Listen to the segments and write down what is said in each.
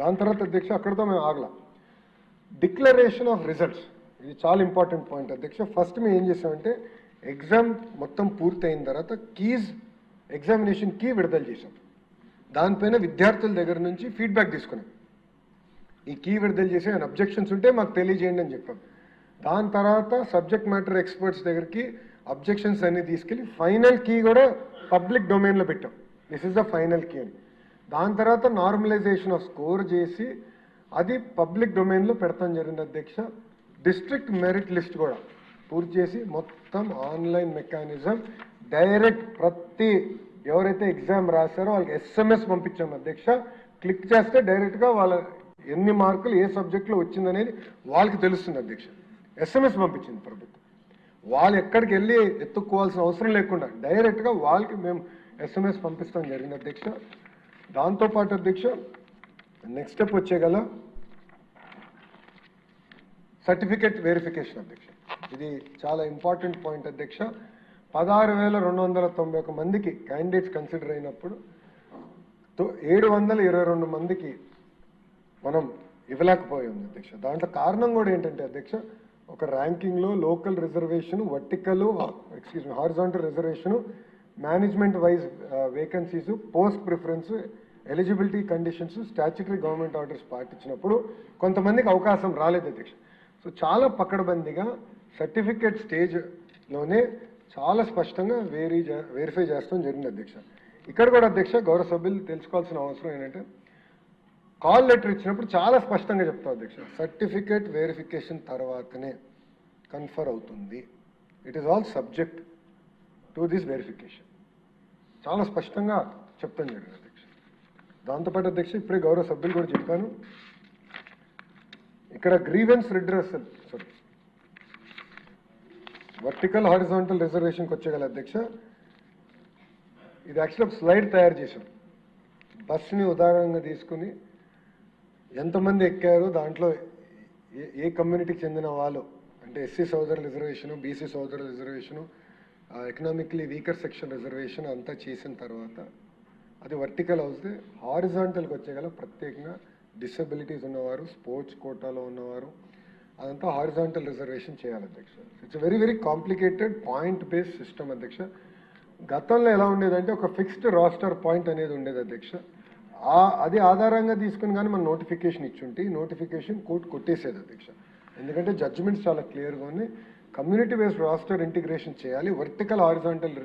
దాని తర్వాత అధ్యక్ష అక్కడితో మేము ఆగల. డిక్లరేషన్ ఆఫ్ రిజల్ట్స్, ఇది చాలా ఇంపార్టెంట్ పాయింట్ అధ్యక్ష. ఫస్ట్ మేము ఏం చేసామంటే ఎగ్జామ్ మొత్తం పూర్తయిన తర్వాత ఎగ్జామినేషన్ కీ విడుదల చేసాం. దానిపైన విద్యార్థుల దగ్గర నుంచి ఫీడ్బ్యాక్ తీసుకున్నాం. ఈ కీ విడుదల చేసి ఆయన అబ్జెక్షన్స్ ఉంటే మాకు తెలియజేయండి అని చెప్పాం. దాని తర్వాత సబ్జెక్ట్ మ్యాటర్ ఎక్స్పర్ట్స్ దగ్గరికి అబ్జెక్షన్స్ అన్ని తీసుకెళ్ళి ఫైనల్ కీ కూడా పబ్లిక్ డొమైన్లో పెట్టాం. This is the final key అని. దాని తర్వాత నార్మలైజేషన్ ఆఫ్ స్కోర్ చేసి అది పబ్లిక్ డొమైన్లో పెడతాం జరిగింది అధ్యక్ష. డిస్ట్రిక్ట్ మెరిట్ లిస్ట్ కూడా పూర్తి చేసి మొత్తం ఆన్లైన్ మెకానిజం డైరెక్ట్ ప్రతి ఎవరైతే ఎగ్జామ్ రాశారో వాళ్ళకి SMS పంపించాం అధ్యక్ష. క్లిక్ చేస్తే డైరెక్ట్గా వాళ్ళ ఎన్ని మార్కులు ఏ సబ్జెక్ట్లో వచ్చిందనేది వాళ్ళకి తెలుస్తుంది అధ్యక్ష. SMS పంపించింది ప్రభుత్వం. వాళ్ళు ఎక్కడికి వెళ్ళి ఎత్తుక్కోవాల్సిన అవసరం లేకుండా డైరెక్ట్గా వాళ్ళకి మేము SMS పంపిస్తాం జరిగింది అధ్యక్ష. దాంతోపాటు అధ్యక్ష నెక్స్ట్ స్టెప్ వచ్చేగల సర్టిఫికేట్ వెరిఫికేషన్ అధ్యక్ష. ఇది చాలా ఇంపార్టెంట్ పాయింట్ అధ్యక్ష. 16,291 మందికి క్యాండిడేట్స్ కన్సిడర్ అయినప్పుడు 722 మందికి మనం ఇవ్వలేకపోయాం అధ్యక్ష. దాంట్లో కారణం కూడా ఏంటంటే అధ్యక్ష, ఒక ర్యాంకింగ్లో local reservation, horizontal reservation, management wise vacancies, post preference, eligibility conditions, statutory government orders పాటించినప్పుడు కొంతమందికి అవకాశం రాలేదు అధ్యక్ష. సో చాలా పకడ్బందీగా సర్టిఫికేట్ స్టేజ్లోనే చాలా స్పష్టంగా వెరిఫై చేస్తాం జరిగింది అధ్యక్ష. ఇక్కడ కూడా అధ్యక్ష గౌరవ సభ్యులు తెలుసుకోవాల్సిన అవసరం ఏంటంటే కాల్ లెటర్ ఇచ్చినప్పుడు చాలా స్పష్టంగా చెప్తాం అధ్యక్ష, సర్టిఫికేట్ వెరిఫికేషన్ తర్వాతనే కన్ఫర్ అవుతుంది. It is all subject to this verification. చాలా స్పష్టంగా చెప్తాం జరిగింది అధ్యక్ష. దాంతోపాటు అధ్యక్ష ఇప్పుడే గౌరవ సభ్యులు కూడా చెప్పాను, ఇక్కడ గ్రీవెన్స్ రిడ్రెసల్ వర్టికల్ హారిజాంటల్ రిజర్వేషన్కి వచ్చేగల అధ్యక్ష. ఇది యాక్చువల్గా స్లైడ్ తయారు చేశాం. బస్ని ఉదాహరణగా తీసుకుని ఎంతమంది ఎక్కారు, దాంట్లో ఏ కమ్యూనిటీకి చెందిన వాళ్ళు అంటే ఎస్సీ సోదరుల రిజర్వేషను, బీసీ సోదరుల reservation, economically weaker section reservation అంతా చేసిన తర్వాత అది వర్టికల్ అవుతే హారిజాంటల్కి వచ్చేగల ప్రత్యేకంగా డిసబిలిటీస్ ఉన్నవారు, స్పోర్ట్స్ కోటాలో ఉన్నవారు, అదంతా హారిజాంటల్ రిజర్వేషన్ చేయాలి అధ్యక్ష. It's very very complicated point based system అధ్యక్ష. గతంలో ఎలా ఉండేదంటే ఒక ఫిక్స్డ్ రాస్టర్ పాయింట్ అనేది ఉండేది అధ్యక్ష. అది ఆధారంగా తీసుకుని కానీ మనం నోటిఫికేషన్ ఇచ్చుంటే ఈ నోటిఫికేషన్ కోర్టు కొట్టేసేది అధ్యక్ష. ఎందుకంటే జడ్జిమెంట్స్ చాలా క్లియర్గా ఉన్నాయి. కమ్యూనిటీ బేస్డ్ రాస్టర్ ఇంటిగ్రేషన్ చేయాలి, వర్టికల్ హారిజాంటల్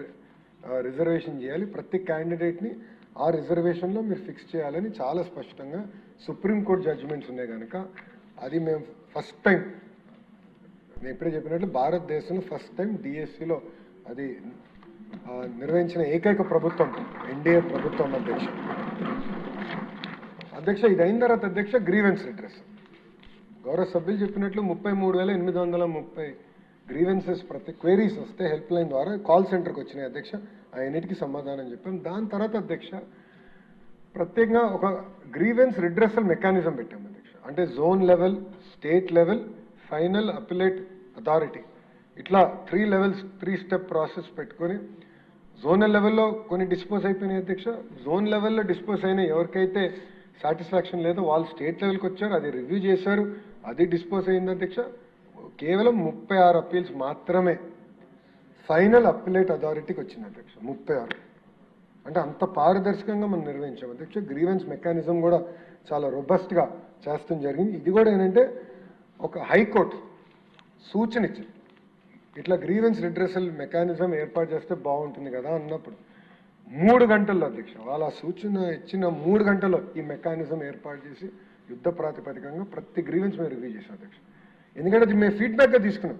రిజర్వేషన్ చేయాలి, ప్రతి క్యాండిడేట్ని ఆ రిజర్వేషన్లో మీరు ఫిక్స్ చేయాలని చాలా స్పష్టంగా సుప్రీంకోర్టు జడ్జిమెంట్స్ ఉన్నాయి కనుక అది మేము ఫస్ట్ టైం, నేను ఇప్పుడే చెప్పినట్లు భారతదేశంలో ఫస్ట్ టైం డిఎస్సిలో అది నిర్వహించిన ఏకైక ప్రభుత్వం ఎన్డీఏ ప్రభుత్వం అధ్యక్ష. ఇది అయిన తర్వాత అధ్యక్ష గ్రీవెన్స్ రిడ్రెస్, గౌరవ సభ్యులు చెప్పినట్లు 33,830 గ్రీవెన్సెస్ ప్రతి క్వైరీస్ వస్తే హెల్ప్ లైన్ ద్వారా కాల్ సెంటర్కి వచ్చినాయి అధ్యక్ష. అన్నిటికీ సమాధానం చెప్పాం. దాని తర్వాత అధ్యక్ష ప్రత్యేకంగా ఒక గ్రీవెన్స్ రిడ్రెసల్ మెకానిజం పెట్టాం అధ్యక్ష. అంటే zone level, state level, final appellate authority, ఇట్లా 3 లెవెల్స్ 3 స్టెప్ ప్రాసెస్ పెట్టుకొని జోనల్ లెవెల్లో కొన్ని డిస్పోజ్ అయిపోయినాయి అధ్యక్ష. జోన్ లెవెల్లో డిస్పోజ్ అయిన ఎవరికైతే సాటిస్ఫాక్షన్ లేదో వాళ్ళు స్టేట్ లెవెల్కి వచ్చారు, అది రివ్యూ చేశారు, అది డిస్పోజ్ అయింది అధ్యక్ష. కేవలం 36 అప్పీల్స్ మాత్రమే ఫైనల్ అపిలేట్ అథారిటీకి వచ్చింది అధ్యక్ష. 36 అంటే అంత పారదర్శకంగా మనం నిర్వహించాం అధ్యక్ష. గ్రీవెన్స్ మెకానిజం కూడా చాలా రొబస్ట్గా చేస్తాం జరిగింది. ఇది కూడా ఏంటంటే ఒక హైకోర్టు సూచన ఇచ్చింది, ఇట్లా గ్రీవెన్స్ రిడ్రెసల్ మెకానిజం ఏర్పాటు చేస్తే బాగుంటుంది కదా అన్నప్పుడు 3 గంటల్లో అధ్యక్ష వాళ్ళ సూచన ఇచ్చిన 3 గంటల్లో ఈ మెకానిజం ఏర్పాటు చేసి యుద్ధ ప్రాతిపదికంగా ప్రతి గ్రీవెన్స్ మేము రివ్యూ చేసాం అధ్యక్ష. ఎందుకంటే అది మేము ఫీడ్బ్యాక్గా తీసుకున్నాం.